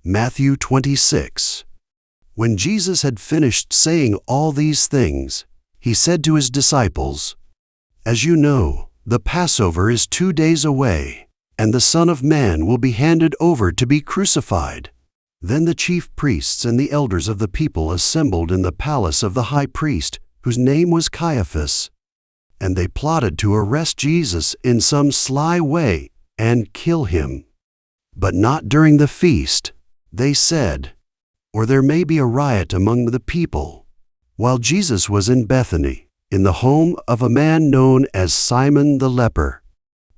Matthew 26. When Jesus had finished saying all these things, he said to his disciples, "As you know, the Passover is 2 days away, and the Son of Man will be handed over to be crucified." Then the chief priests and the elders of the people assembled in the palace of the high priest, whose name was Caiaphas, and they plotted to arrest Jesus in some sly way and kill him. But not during the feast, they said, or there may be a riot among the people. While Jesus was in Bethany, in the home of a man known as Simon the leper,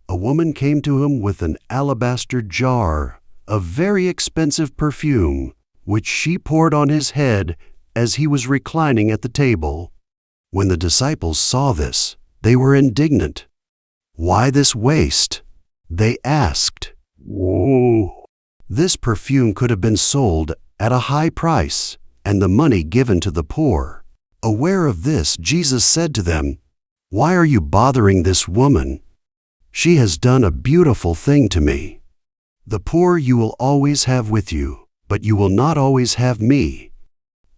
a woman came to him with an alabaster jar of very expensive perfume, which she poured on his head as he was reclining at the table. When the disciples saw this, they were indignant. "Why this waste?" they asked. "Whoa! This perfume could have been sold at a high price and the money given to the poor." Aware of this, Jesus said to them, "Why are you bothering this woman? She has done a beautiful thing to me. The poor you will always have with you, but you will not always have me.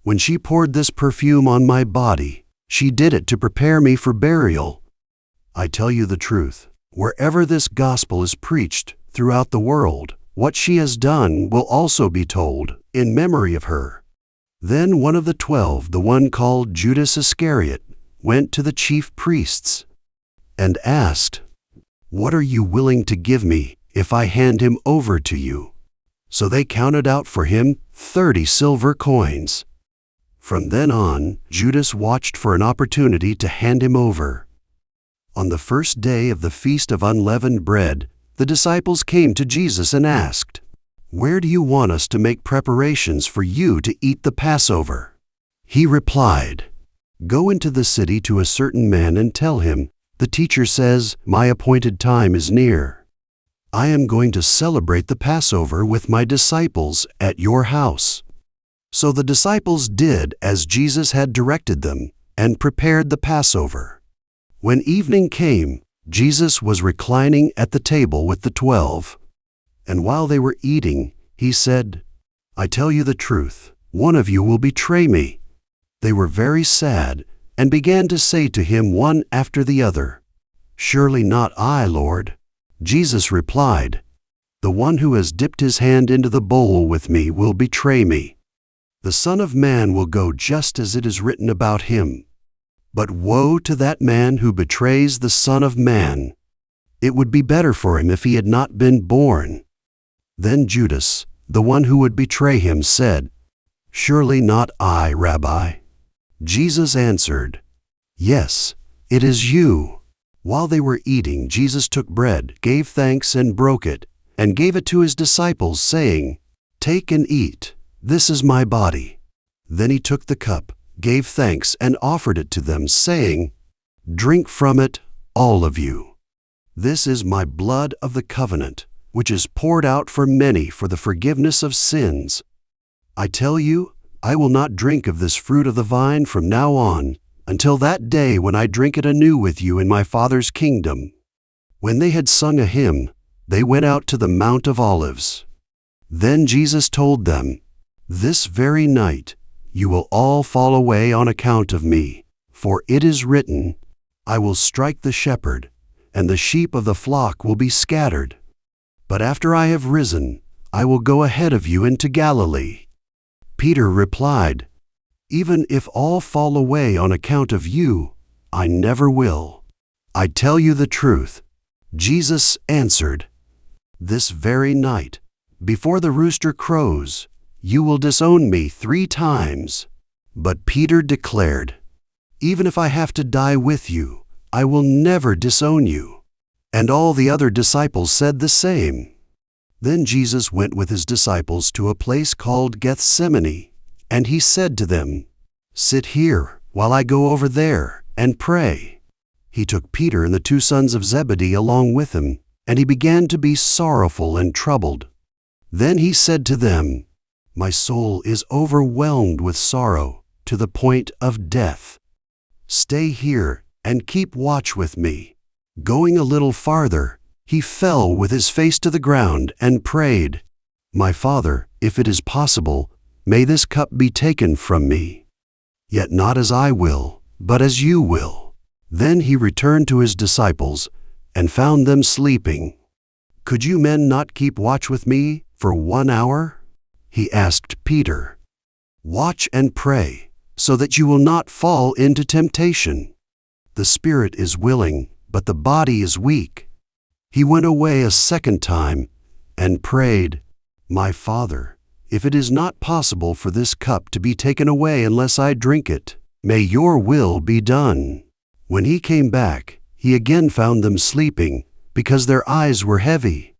When she poured this perfume on my body, she did it to prepare me for burial. I tell you the truth, wherever this gospel is preached throughout the world, what she has done will also be told in memory of her." Then one of the 12, the one called Judas Iscariot, went to the chief priests and asked, "What are you willing to give me if I hand him over to you?" So they counted out for him 30 silver coins. From then on, Judas watched for an opportunity to hand him over. On the first day of the Feast of Unleavened Bread, the disciples came to Jesus and asked, "Where do you want us to make preparations for you to eat the Passover?" He replied, "Go into the city to a certain man and tell him, 'The teacher says, my appointed time is near. I am going to celebrate the Passover with my disciples at your house.'" So the disciples did as Jesus had directed them and prepared the Passover. When evening came, Jesus was reclining at the table with the 12. And while they were eating, he said, "I tell you the truth, one of you will betray me." They were very sad and began to say to him one after the other, "Surely not I, Lord." Jesus replied, "The one who has dipped his hand into the bowl with me will betray me. The Son of Man will go just as it is written about him. But woe to that man who betrays the Son of Man. It would be better for him if he had not been born." Then Judas, the one who would betray him, said, "Surely not I, Rabbi." Jesus answered, "Yes, it is you." While they were eating, Jesus took bread, gave thanks, and broke it, and gave it to his disciples, saying, "Take and eat, this is my body." Then he took the cup, gave thanks, and offered it to them, saying, "Drink from it, all of you. This is my blood of the covenant, which is poured out for many for the forgiveness of sins. I tell you, I will not drink of this fruit of the vine from now on, until that day when I drink it anew with you in my Father's kingdom." When they had sung a hymn, they went out to the Mount of Olives. Then Jesus told them, "This very night you will all fall away on account of me, for it is written, 'I will strike the shepherd, and the sheep of the flock will be scattered.' But after I have risen, I will go ahead of you into Galilee." Peter replied, "Even if all fall away on account of you, I never will." "I tell you the truth," Jesus answered, "this very night, before the rooster crows, you will disown me 3 times." But Peter declared, "Even if I have to die with you, I will never disown you." And all the other disciples said the same. Then Jesus went with his disciples to a place called Gethsemane, and he said to them, "Sit here while I go over there and pray." He took Peter and the 2 sons of Zebedee along with him, and he began to be sorrowful and troubled. Then he said to them, "My soul is overwhelmed with sorrow to the point of death. Stay here and keep watch with me." Going a little farther, he fell with his face to the ground and prayed, "My Father, "If it is possible, may this cup be taken from me. Yet not as I will, but as you will." Then he returned to his disciples and found them sleeping. "Could you men not keep watch with me for 1 hour?" he asked Peter. "Watch and pray, so that you will not fall into temptation. The spirit is willing, but the body is weak." He went away a second time and prayed, "My Father, if it is not possible for this cup to be taken away unless I drink it, may your will be done." When he came back, he again found them sleeping, because their eyes were heavy.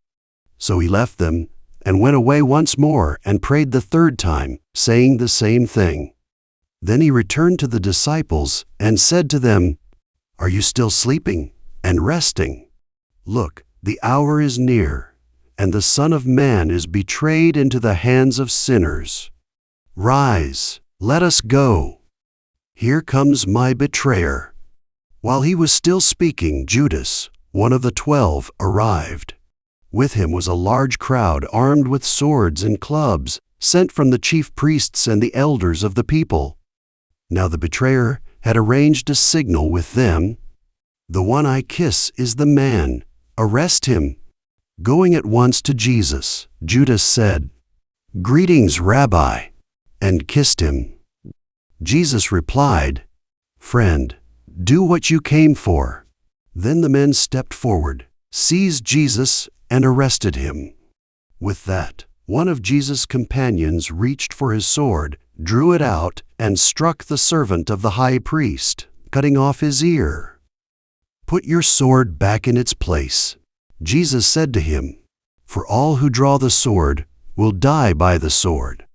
So he left them and went away once more and prayed the third time, saying the same thing. Then he returned to the disciples and said to them, "Are you still sleeping and resting? Look, the hour is near, and the Son of Man is betrayed into the hands of sinners. Rise, let us go. Here comes my betrayer." While he was still speaking, Judas, one of the 12, arrived. With him was a large crowd armed with swords and clubs, sent from the chief priests and the elders of the people. Now the betrayer had arranged a signal with them. "The one I kiss is the man. Arrest him." Going at once to Jesus, Judas said, "Greetings, Rabbi," and kissed him. Jesus replied, "Friend, do what you came for." Then the men stepped forward, seized Jesus, and arrested him. With that, one of Jesus' companions reached for his sword, drew it out, and struck the servant of the high priest, cutting off his ear. "Put your sword back in its place," Jesus said to him, "for all who draw the sword will die by the sword.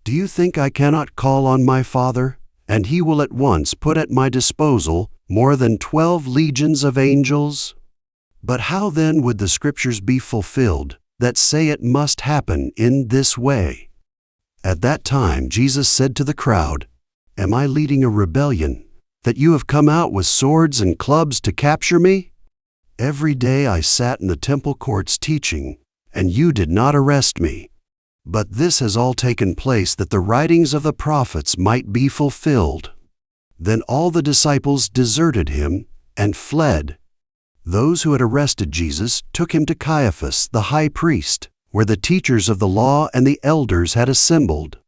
Do you think I cannot call on my Father, and he will at once put at my disposal more than 12 legions of angels? But how then would the scriptures be fulfilled that say it must happen in this way?" At that time Jesus said to the crowd, "Am I leading a rebellion, that you have come out with swords and clubs to capture me? Every day I sat in the temple courts teaching, and you did not arrest me. But this has all taken place that the writings of the prophets might be fulfilled." Then all the disciples deserted him and fled. Those who had arrested Jesus took him to Caiaphas, the high priest, where the teachers of the law and the elders had assembled.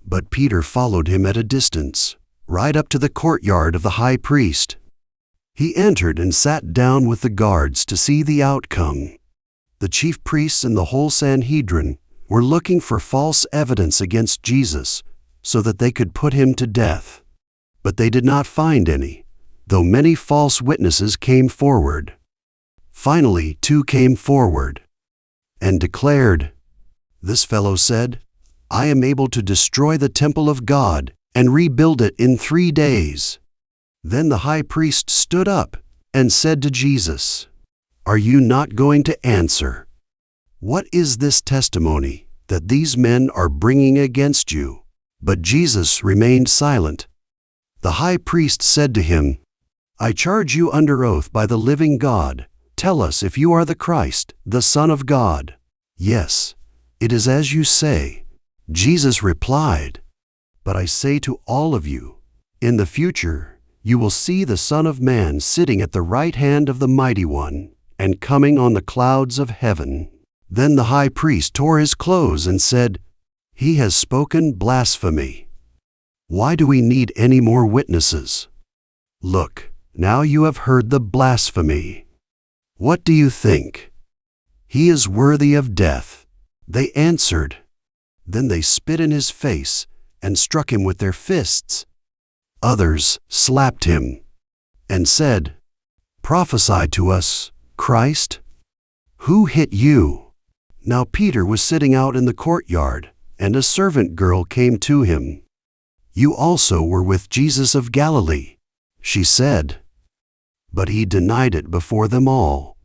But Peter followed him at a distance, right up to the courtyard of the high priest. He entered and sat down with the guards to see the outcome. The chief priests and the whole Sanhedrin were looking for false evidence against Jesus so that they could put him to death. But they did not find any, though many false witnesses came forward. Finally, 2 came forward and declared, "This fellow said, 'I am able to destroy the temple of God and rebuild it in 3 days.'" Then the high priest stood up and said to Jesus, "Are you not going to answer? What is this testimony that these men are bringing against you?" But Jesus remained silent. The high priest said to him, "I charge you under oath by the living God, tell us if you are the Christ, the Son of God." "Yes, it is as you say," Jesus replied. "But I say to all of you, in the future you will see the Son of Man sitting at the right hand of the Mighty One and coming on the clouds of heaven." Then the high priest tore his clothes and said, "He has spoken blasphemy. Why do we need any more witnesses? Look, now you have heard the blasphemy. What do you think? He is worthy of death." They answered. Then they spit in his face and struck him with their fists. Others slapped him and said, "Prophesy to us, Christ. Who hit you?" Now Peter was sitting out in the courtyard, and a servant girl came to him. "You also were with Jesus of Galilee," she said. But he denied it before them all.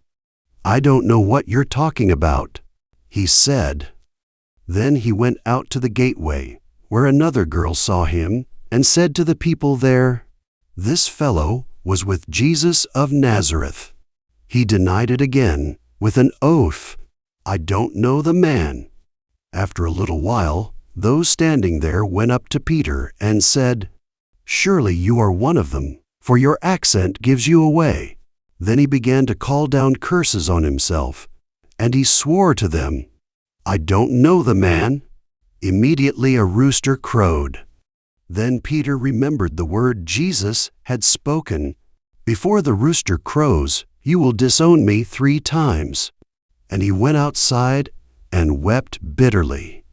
"I don't know what you're talking about," he said. Then he went out to the gateway, where another girl saw him, and said to the people there, "This fellow was with Jesus of Nazareth." He denied it again with an oath, "I don't know the man." After a little while, those standing there went up to Peter and said, "Surely you are one of them, for your accent gives you away." Then he began to call down curses on himself, and he swore to them, "I don't know the man." Immediately a rooster crowed. Then Peter remembered the word Jesus had spoken, "Before the rooster crows, you will disown me 3 times." And he went outside and wept bitterly.